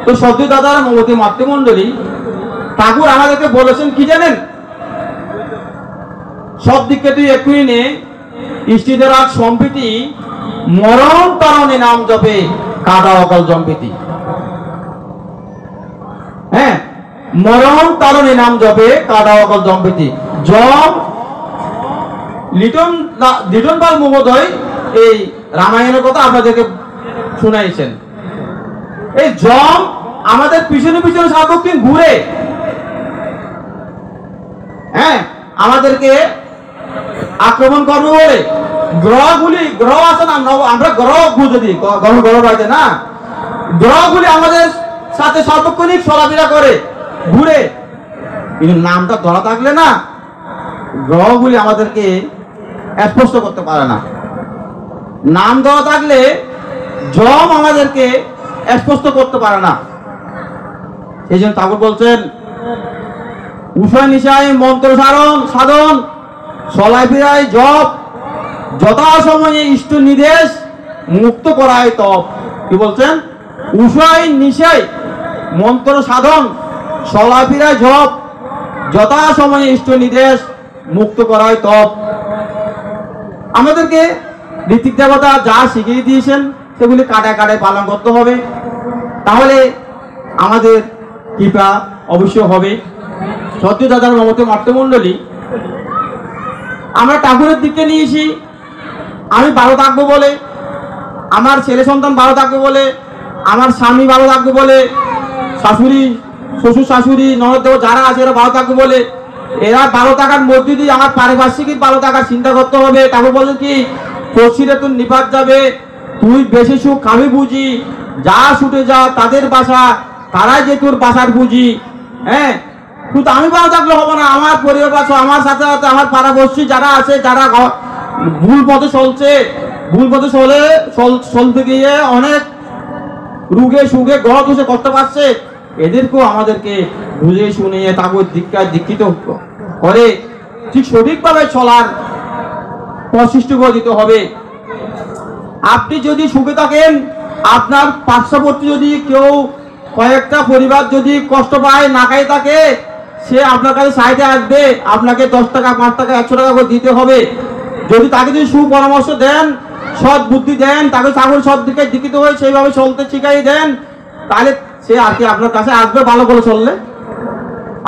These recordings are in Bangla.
তো সদ্য দাদার মমতী মাতৃমণ্ডলী ঠাকুর আমাদেরকে বলেছেন কি জানেন, সব দিককে তুই এক্ষুনি নে, ইষ্টিদের আজ সম্প্রীতি মরণ তরণে নাম জপে কাদা অকল জম্পিতি। হ্যাঁ, মরণ তরণে নাম জপে কাদা অকল জম্পিতি। জম লিটন পাল মহোদয় এই রামায়ণের কথা আপনাদেরকে শুনাইছেন। এই জম আমাদের পিছনে পিছনে সার্বক্ষণ ঘুরে, হ্যাঁ, আমাদেরকে আক্রমণ করবে বলে গ্রহ আছে না, আমরা গ্রহ বুঝে দিই, গ্রহ বাড়িতে না, গ্রহগুলি আমাদের সাথে সার্বক্ষণিক চলাফেরা করে ঘুরে, কিন্তু নামটা ধরা থাকলে না গ্রহগুলি আমাদেরকে স্পষ্ট করতে পারে না। নাম ধরা থাকলে জম আমাদেরকে স্পষ্ট করতে পারে না। সেই জন্য ঠাকুর বলছেন, উষয় নিশায় মন্ত্র সাধন চলায় ফিরায় জপ, যথা সময়ে ইষ্ট নির্দেশ মুক্ত করায় তপ। কি বলছেন? উষয় নিশায় মন্ত্র সাধন চলায় ফিরায় জপ, যথা সময়ে ইষ্ট নির্দেশ মুক্ত করায় তপ। আমাদেরকে ঋত্বিক দেবতা যা শিখিয়ে দিয়েছেন সেগুলি কাটায় কাটায় পালন করতে হবে, তাহলে আমাদের কৃপা অবশ্য হবে। সত্য দাদার মমতে মাতৃমণ্ডলী আমরা ঠাকুরের দিকে নিয়েছি, আমি ভালো থাকবো বলে, আমার ছেলে সন্তান ভালো থাকবে বলে, আমার স্বামী ভালো থাকবে বলে, শাশুড়ি শ্বশুর শাশুড়ি ননদ যারা আছে এরা ভালো থাকবে বলে, এরা ভালো থাকার মধ্যে দিয়ে আমার পারিপার্শ্বিক ভালো থাকার চিন্তা করতে হবে। ঠাকুর বলেন কি, পড়শিরে তুই নিপাত যাবে, তুই বেশি সুখ খাবি বুঝি, যা ছুটে যা তাদের বাসা, তারাই যে তোর বাসার বুঝি। হ্যাঁ, শুধু আমি ভালো থাকলে হবে না, আমার পরিবার বাসা, আমার সাথে সাথে আমার পাড়াপড়শি যারা আছে, যারা ভুল পথে চলছে, ভুল পথে চলতে গিয়ে অনেক রুগে সুগে গড় দোষে করতে পারছে, এদেরকেও আমাদেরকে বুঝে শুনিয়ে তাকে দীক্ষিত করে ঠিক সঠিকভাবে চলার প্রচেষ্টা করে দিতে হবে। আপনি যদি সুখে থাকেন, আপনার পার্শ্ববর্তী যদি কেউ কয়েকটা পরিবার যদি কষ্ট পায়, না খায় থাকে, সে আপনার কাছে সাইডে আসবে, আপনাকে 10 টাকা 5 টাকা 100 টাকা করে দিতে হবে। যদি তাকে যদি সুপরামর্শ দেন, সৎ বুদ্ধি দেন, তাকে ঠাকুর সৎ দিকে দীক্ষিত হয়ে সেইভাবে চলতে শিখাই দেন, তাহলে সে আর কি আপনার কাছে আসবে। ভালো করে চললে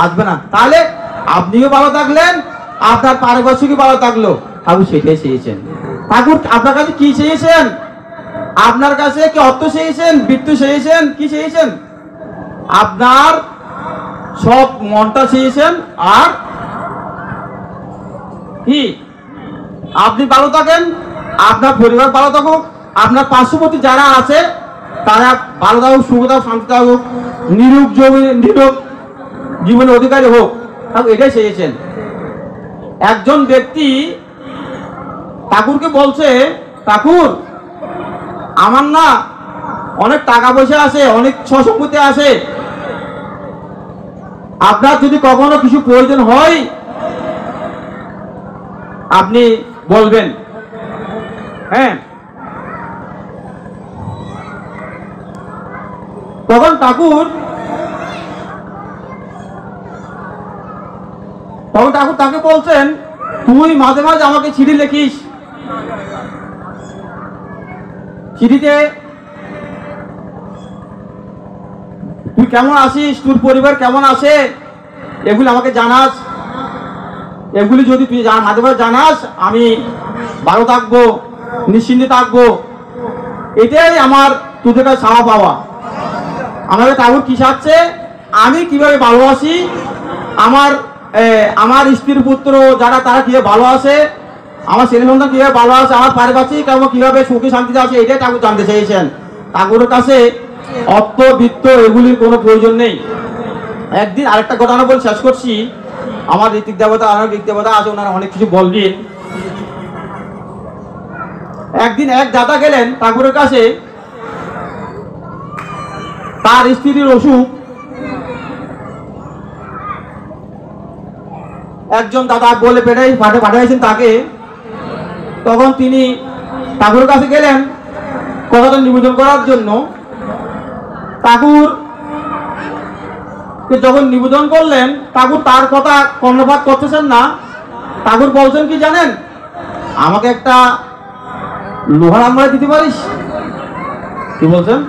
আসবে না, তাহলে আপনিও ভালো থাকলেন, আপনার পারিপার্শ্বিকও ভালো থাকলো। ঠাকুর সেটাই চেয়েছেন। ঠাকুর আপনার কাছে কি চেয়েছেন? আপনার কাছে কি অর্থ চেয়েছেন, বৃত্তি চেয়েছেন, কি চেয়েছেন? আপনার সব মনটা চেয়েছেন, আর কি আপনি ভালো থাকেন, আপনার পরিবার ভালো থাকুক, আপনার পার্শ্ববর্তী যারা আছে তারা ভালো থাকুক, সুখ থাকুক, শান্তি থাকুক, নিরোগ জীবনের অধিকারী হোক। এটাই চেয়েছেন। একজন ব্যক্তি ঠাকুরকে বলছে, ঠাকুর আমার না অনেক টাকা পয়সা আছে, অনেক সম্পত্তি আছে, আপনার যদি কখনো কিছু প্রয়োজন হয় আপনি বলবেন। হ্যাঁ, তখন ঠাকুর তাকে বলছেন, তুই মাঝে মাঝে আমাকে চিঠি লিখিস, চিঠিতে তুই কেমন আছিস, তোর পরিবার কেমন আছে, এগুলি আমাকে জানাস। এগুলি যদি তুই মাঝে মাঝে জানাস, আমি ভালো থাকবো, নিশ্চিন্তে থাকবো। এটাই আমার তোদের কাছে চাওয়া পাওয়া। আমাকে ঠাকুর কি চাচ্ছে, আমি কিভাবে ভালো আছি, আমার স্ত্রীর পুত্র যারা তারা কিভাবে ভালো আছে, আমার ছেলে সন্তান কিভাবে ভালো আছে, আমার পারিপার্শ্বিক কিভাবে সুখী শান্তিতে আছে, এটাই ঠাকুর জানতে চেয়েছেন। ঠাকুরের কাছে অর্থ বৃত্ত এগুলির কোনো প্রয়োজন নেই। একদিন আরেকটা ঘটনা বলে শেষ করছি। আমার ঋত্বিক দেবতা আছে, ওনারা অনেক কিছু বলবেন। একদিন এক দাদা গেলেন ঠাকুরের কাছে, তার স্ত্রীর অসুখ। একজন দাদা বলে পাঠাইছেন তাকে। তখন তিনি ঠাকুরের কাছে গেলেন কথাটা নিবেদন করার জন্য। ঠাকুর যখন নিবেদন করলেন, ঠাকুর তার কথা কর্ণপাত করতেছেন না। ঠাকুর বলছেন কি জানেন, আমাকে একটা লোহার আলমারি দিতে পারিস? কি বলছেন?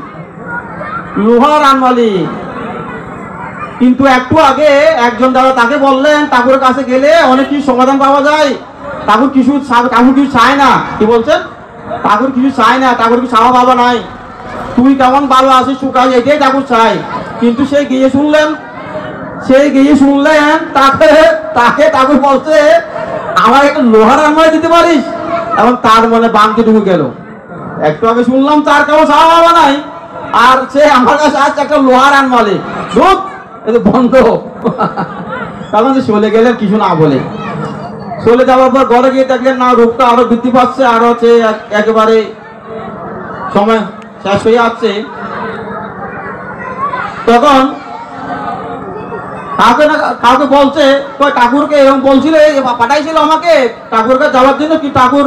লোহার আলমারি। কিন্তু একটু আগে একজন দাদা তাকে বললেন ঠাকুরের কাছে গেলে অনেক কিছু সমাধান পাওয়া যায়, ঠাকুর কিছু চায় না। কি বলছেন? ঠাকুর কিছু চায় না, ঠাকুর কি চাওয়া বাবা নাই, তুই কেমন ভালো আছিস সুখ আছে এটাই ঠাকুর চাই। কিন্তু সে গিয়ে শুনলেন তাকে ঠাকুর বলছে আমার একটা লোহার আলমারি দিতে পারিস? এবং তার মনে বাংতি ঢুকে গেল, একটু আগে শুনলাম তার কারো চাওয়া বাবা নাই, আর সে আমার কাছে আসছে একটা লোহার আলমারি, বন্ধ। তখন চলে গেলেন কিছু না বলে। চলে যাওয়ার পর ঘরে গিয়ে দেখলেন না, রোগটা আরো বৃদ্ধি পাচ্ছে, আরো হচ্ছে একেবারে সময় শেষ হয়ে যাচ্ছে। তখন কাউকে বলছে, ঠাকুরকে এরকম বলছিল, পাঠাইছিল আমাকে ঠাকুরকে যাওয়ার জন্য, কি ঠাকুর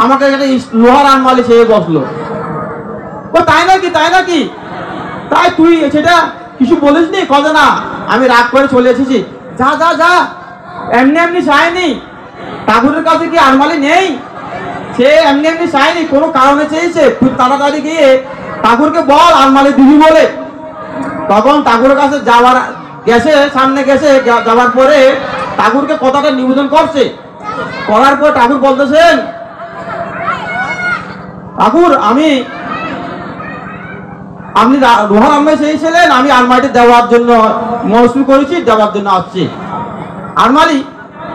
আমাকে একটা লোহার আলমারি সে বসলো। তাই নাকি তাই তুই সেটা কিছু বলিসনি? কথা না, আমি রাগ করে চলে এসেছি। যা যা যা, এমনি চায়নি, ঠাকুরের কাছে কি আলমারি নেই? সে এমনি চায়নি, কোনো কারণে চেয়েছে। তুই তাড়াতাড়ি গিয়ে ঠাকুরকে বল আলমারি দিবি বলে। তখন ঠাকুরের কাছে সামনে গেছে, যাওয়ার পরে ঠাকুরকে কথাটা নিবেদন করছে। করার পর ঠাকুর বলতেছেন, ঠাকুর আপনি লোহার আলমারি চেয়েছিলেন, আমি আলমারিটা দেওয়ার জন্য মনস্থির করেছি, দেওয়ার জন্য আসছি। আলমারি,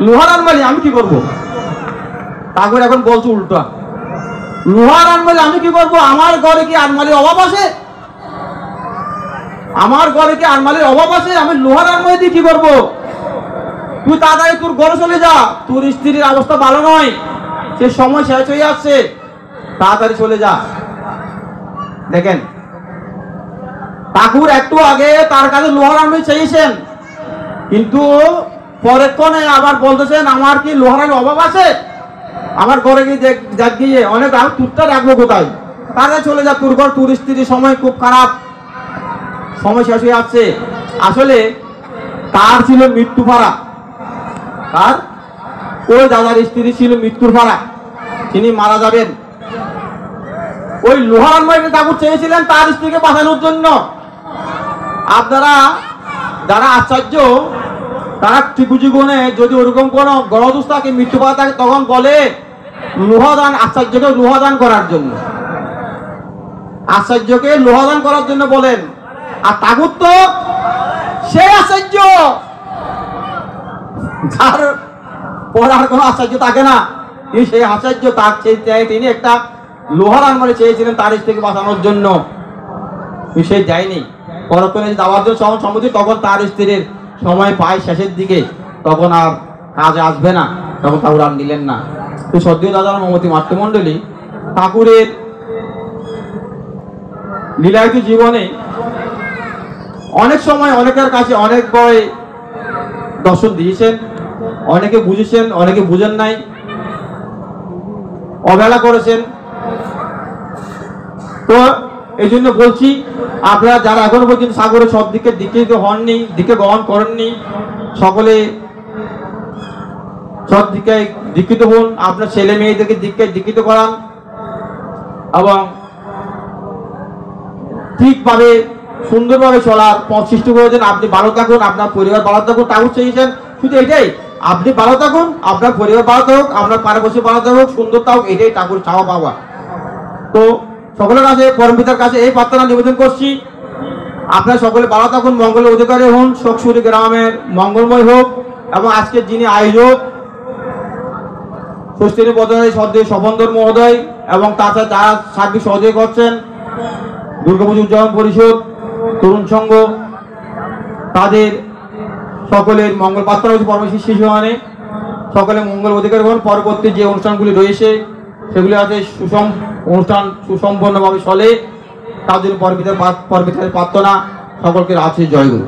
লোহার আলমারি আমি কি করব? ঠাকুর এখন বলছে উল্টা, লোহার আলমারি আমি কি করব? আমার ঘরে কি আলমারির অভাব আছে? আমার ঘরে কি আলমারির অভাব আছে? আমি লোহার আলমারি দিয়ে কি করব? তুই তাড়াতাড়ি তোর ঘরে চলে যা, তোর স্ত্রীর অবস্থা ভালো নয়, সে সময় শেষ হয়ে যাচ্ছে, তাড়াতাড়ি চলে যা। দেখেন, ঠাকুর একটু আগে তার কাছে লোহার আলমারি চেয়েছেন, কিন্তু পরেক্ষণে আবার বলতেছেন আমার কি লোহার আলমারির অভাব আছে? আমার ঘরে গিয়ে অনেক তুরটা রাখবো কোথায়? তাড়াতাড়ি চলে যা, তোর ঘর, তোর স্ত্রীর সময় খুব খারাপ, সময় শেষ হয়ে যাচ্ছে। আসলে তার ছিল মৃত্যু ফাড়া, তার ওই দাদার স্ত্রী ছিল মৃত্যুর ফাড়া, তিনি মারা যাবেন। ওই লোহার আলমারিটা ঠাকুর চেয়েছিলেন তার স্ত্রীকে বাঁচানোর জন্য। আপনারা যারা আশ্চর্য, তারা ত্রিভুজীগণে যদি ওরকম কোন গরদোষ থাকে, মৃত্যু ফাড়া থাকে, তখন বলে লোহাদান, আশ্চর্যকে লোহাদান করার জন্য, আশ্চর্যকে লোহাদান করার জন্য বলেন। আর ঠাকুর তো সেই আশ্চর্য যার পড়ার কোনো আশ্চর্য থাকে না, সেই আশ্চর্য তার তিনি একটা লোহার আলমারি চেয়েছিলেন তার স্ত্রীকে বাঁচানোর জন্য, সে যায়নি। পরক্ষণে যাওয়ার জন্য সম্মতি, তখন তার স্ত্রীর সময় পায় শেষের দিকে, তখন আর কাজে আসবে না, তখন ঠাকুর আর নিলেন না। তো সদ্য দাদার মমতি মাতৃমণ্ডলী ঠাকুরের লীলায়িত জীবনে অনেক সময় অনেকের কাছে অনেক বড় দর্শন দিয়েছেন, অনেকে বুঝেছেন, অনেকে বুঝেন নাই, অবহেলা করেছেন। তো এই জন্য বলছি, আপনারা যারা এখনো পর্যন্ত সাগরের সব দিকে দীক্ষিত হননি, দিকে গ্রহণ করেননি, সকলে সব দিকে দীক্ষিত হন, আপনার ছেলে মেয়েদেরকে দীক্ষিত করান এবং ঠিকভাবে সুন্দরভাবে চলার পথ সৃষ্টি করেছেন। আপনি ভালো থাকুন, আপনার পরিবার ভালো থাকুন, ঠাকুর চেয়েছেন শুধু এটাই, আপনি ভালো থাকুন, আপনার পরিবার ভালো থাকুক, আপনার পারিপার্শ্বিক ভালো থাকুক, সুন্দর থাকুক, এটাই ঠাকুর চাওয়া পাওয়া। তো সকলের কাছে, পরম পিতার কাছে এই প্রার্থনা নিবেদন করছি, আপনারা সকলে ভালো থাকুন, মঙ্গলের অধিকারী হন, শোকসুরি গ্রামের মঙ্গলময় হোক। এবং আজকের যিনি আয়োজক ষষ্ঠী বদলে সদ্দেব স্বপন্দর মহোদয় এবং তাছাড়া যারা সার্বিক সহযোগী করছেন, দুর্গাপুজো উদযাপন পরিষদ, তরুণ সংঘ, তাদের সকলের মঙ্গল প্রার্থনা হচ্ছে পরমেশ্বর শিশু মানে সকলে মঙ্গল অধিকার হন। পরবর্তী যে অনুষ্ঠানগুলি রয়েছে সেগুলি আছে অনুষ্ঠান সুসম্পন্নভাবে চলে, তার জন্য পরবিতার প্রার্থনা সকলকে আছে। জয়গুরু।